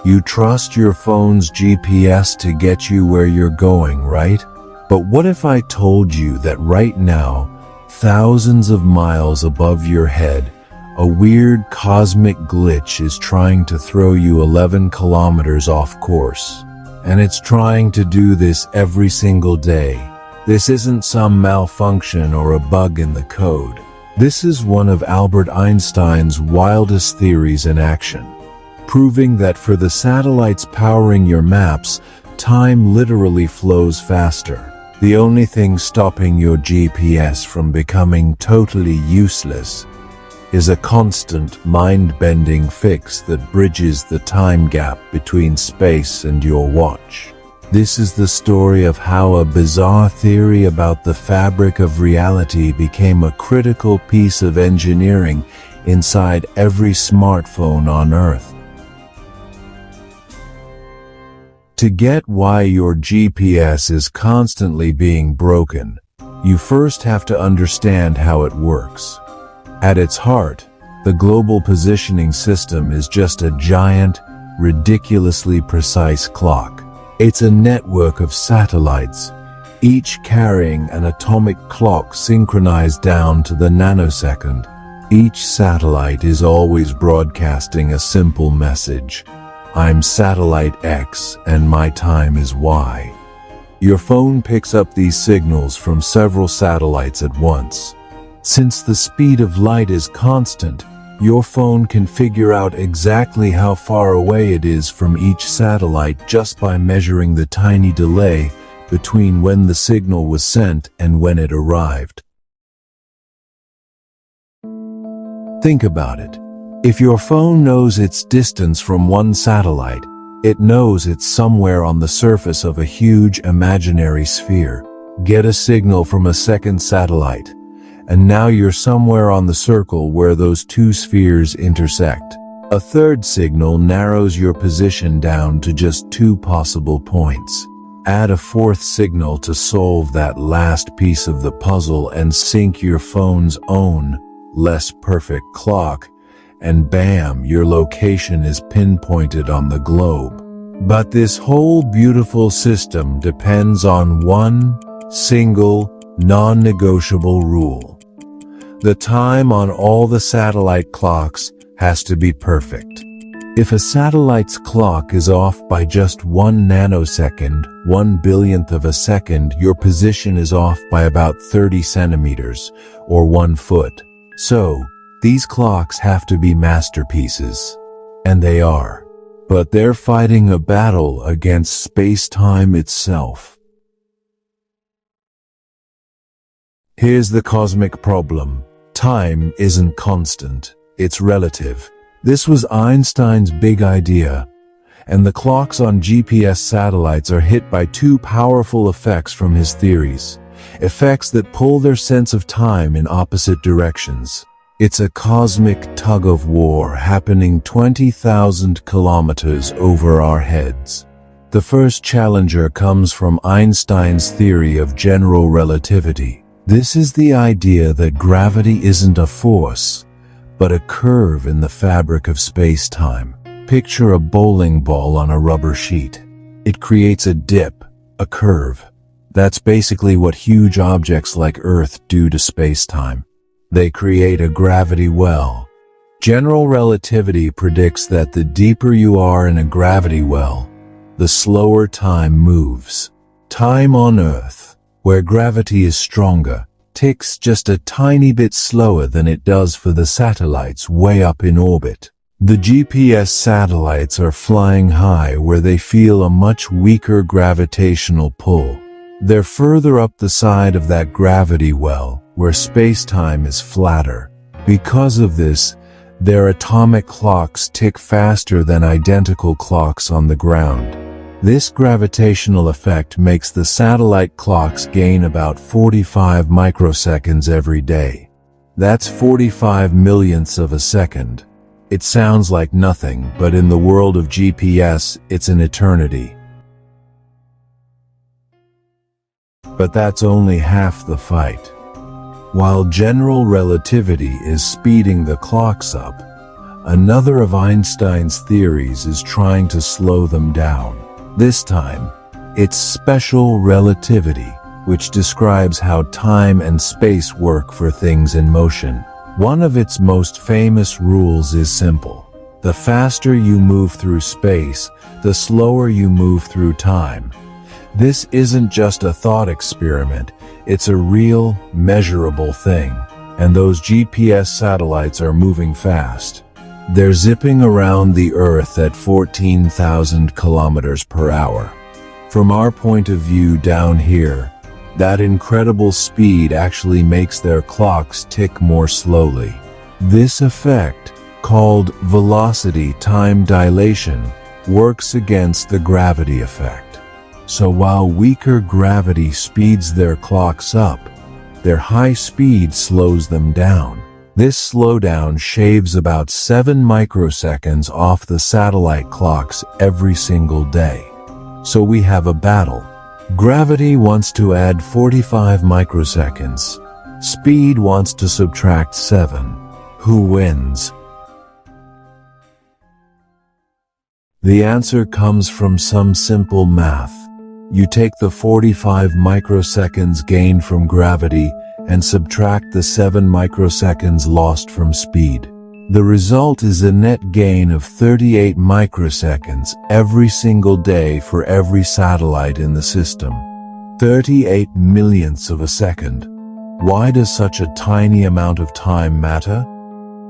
You trust your phone's GPS to get you where you're going, right? But what if I told you that right now, thousands of miles above your head, a weird cosmic glitch is trying to throw you 11 kilometers off course? And it's trying to do this every single day. This isn't some malfunction or a bug in the code. This is one of Albert Einstein's wildest theories in action, proving that for the satellites powering your maps, time literally flows faster. The only thing stopping your GPS from becoming totally useless is a constant, mind-bending fix that bridges the time gap between space and your watch. This is the story of how a bizarre theory about the fabric of reality became a critical piece of engineering inside every smartphone on Earth. To get why your GPS is constantly being broken, you first have to understand how it works. At its heart, the global positioning system is just a giant, ridiculously precise clock. It's a network of satellites, each carrying an atomic clock synchronized down to the nanosecond. Each satellite is always broadcasting a simple message: I'm satellite X and my time is Y. Your phone picks up these signals from several satellites at once. Since the speed of light is constant, your phone can figure out exactly how far away it is from each satellite just by measuring the tiny delay between when the signal was sent and when it arrived. Think about it. If your phone knows its distance from one satellite, it knows it's somewhere on the surface of a huge imaginary sphere. Get a signal from a second satellite, and now you're somewhere on the circle where those two spheres intersect. A third signal narrows your position down to just 2 possible points. Add a fourth signal to solve that last piece of the puzzle and sync your phone's own, less perfect clock, and bam, your location is pinpointed on the globe. But this whole beautiful system depends on one single, non-negotiable rule. The time on all the satellite clocks has to be perfect. If a satellite's clock is off by just 1 nanosecond, 1/1000th of a second, your position is off by about 30 centimeters, or 1 foot. So, these clocks have to be masterpieces. And they are. But they're fighting a battle against space-time itself. Here's the cosmic problem. Time isn't constant, it's relative. This was Einstein's big idea, and the clocks on GPS satellites are hit by 2 powerful effects from his theories, effects that pull their sense of time in opposite directions. It's a cosmic tug-of-war happening 20,000 kilometers over our heads. The first challenger comes from Einstein's theory of general relativity. This is the idea that gravity isn't a force, but a curve in the fabric of space-time. Picture a bowling ball on a rubber sheet. It creates a dip, a curve. That's basically what huge objects like Earth do to space-time. They create a gravity well. General relativity predicts that the deeper you are in a gravity well, the slower time moves. Time on Earth, where gravity is stronger, ticks just a tiny bit slower than it does for the satellites way up in orbit. The GPS satellites are flying high where they feel a much weaker gravitational pull. They're further up the side of that gravity well, where space-time is flatter. Because of this, their atomic clocks tick faster than identical clocks on the ground. This gravitational effect makes the satellite clocks gain about 45 microseconds every day. That's 45 millionths of a second. It sounds like nothing, but in the world of GPS, it's an eternity. But that's only half the fight. While general relativity is speeding the clocks up, another of Einstein's theories is trying to slow them down. This time, it's special relativity, which describes how time and space work for things in motion. One of its most famous rules is simple. The faster you move through space, the slower you move through time. This isn't just a thought experiment, it's a real, measurable thing. And those GPS satellites are moving fast. They're zipping around the Earth at 14,000 kilometers per hour. From our point of view down here, that incredible speed actually makes their clocks tick more slowly. This effect, called velocity time dilation, works against the gravity effect. So while weaker gravity speeds their clocks up, their high speed slows them down. This slowdown shaves about 7 microseconds off the satellite clocks every single day. So we have a battle. Gravity wants to add 45 microseconds. Speed wants to subtract 7. Who wins? The answer comes from some simple math. You take the 45 microseconds gained from gravity and subtract the 7 microseconds lost from speed. The result is a net gain of 38 microseconds every single day for every satellite in the system. 38 millionths of a second. Why does such a tiny amount of time matter?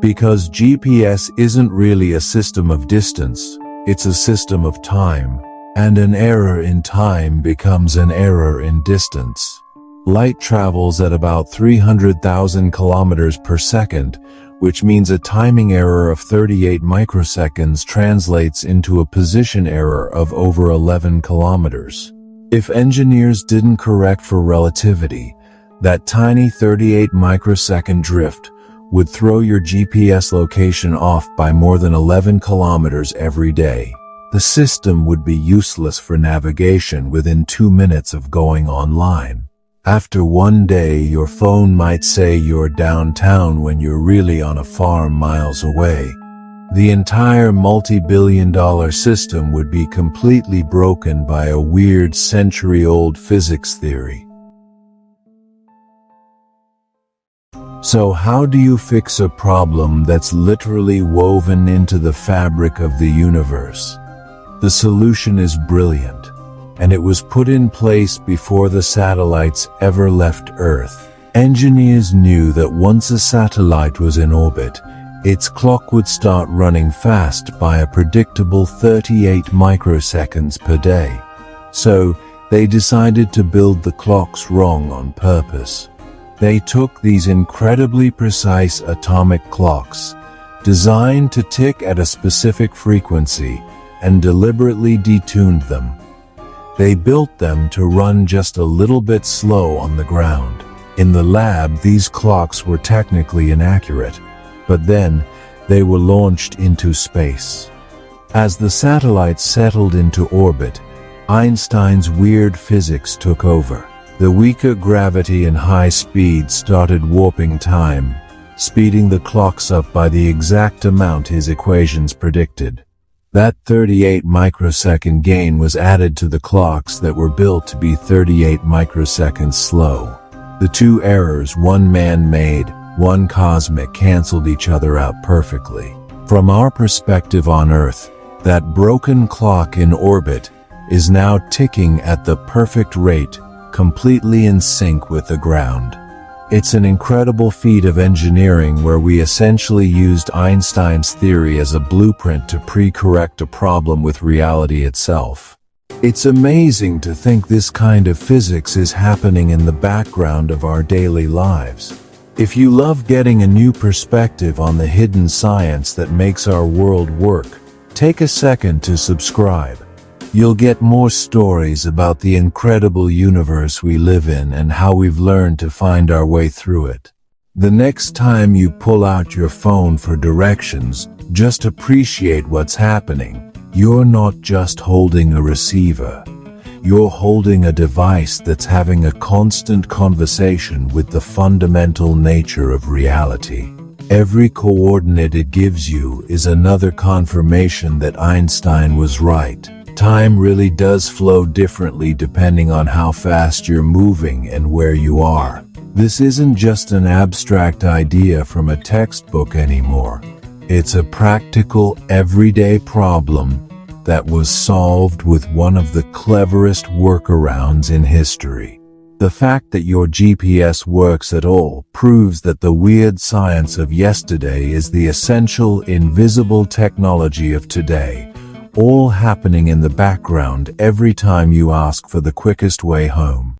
Because GPS isn't really a system of distance, it's a system of time. And an error in time becomes an error in distance. Light travels at about 300,000 kilometers per second, which means a timing error of 38 microseconds translates into a position error of over 11 kilometers. If engineers didn't correct for relativity, that tiny 38 microsecond drift would throw your GPS location off by more than 11 kilometers every day. The system would be useless for navigation within 2 minutes of going online. After one day, your phone might say you're downtown when you're really on a farm miles away. The entire multi-billion-dollar system would be completely broken by a weird century-old physics theory. So how do you fix a problem that's literally woven into the fabric of the universe? The solution is brilliant, and it was put in place before the satellites ever left Earth. Engineers knew that once a satellite was in orbit, its clock would start running fast by a predictable 38 microseconds per day. So, they decided to build the clocks wrong on purpose. They took these incredibly precise atomic clocks, designed to tick at a specific frequency, and deliberately detuned them. They built them to run just a little bit slow on the ground. In the lab, these clocks were technically inaccurate, but then they were launched into space. As the satellites settled into orbit, Einstein's weird physics took over. The weaker gravity and high speed started warping time, speeding the clocks up by the exact amount his equations predicted. That 38 microsecond gain was added to the clocks that were built to be 38 microseconds slow. The two errors, one man-made, one cosmic, canceled each other out perfectly. From our perspective on Earth, that broken clock in orbit is now ticking at the perfect rate, completely in sync with the ground. It's an incredible feat of engineering where we essentially used Einstein's theory as a blueprint to pre-correct a problem with reality itself. It's amazing to think this kind of physics is happening in the background of our daily lives. If you love getting a new perspective on the hidden science that makes our world work, take a second to subscribe. You'll get more stories about the incredible universe we live in and how we've learned to find our way through it. The next time you pull out your phone for directions, just appreciate what's happening. You're not just holding a receiver. You're holding a device that's having a constant conversation with the fundamental nature of reality. Every coordinate it gives you is another confirmation that Einstein was right. Time really does flow differently depending on how fast you're moving and where you are. This isn't just an abstract idea from a textbook anymore. It's a practical, everyday problem that was solved with one of the cleverest workarounds in history. The fact that your GPS works at all proves that the weird science of yesterday is the essential, invisible technology of today, all happening in the background every time you ask for the quickest way home.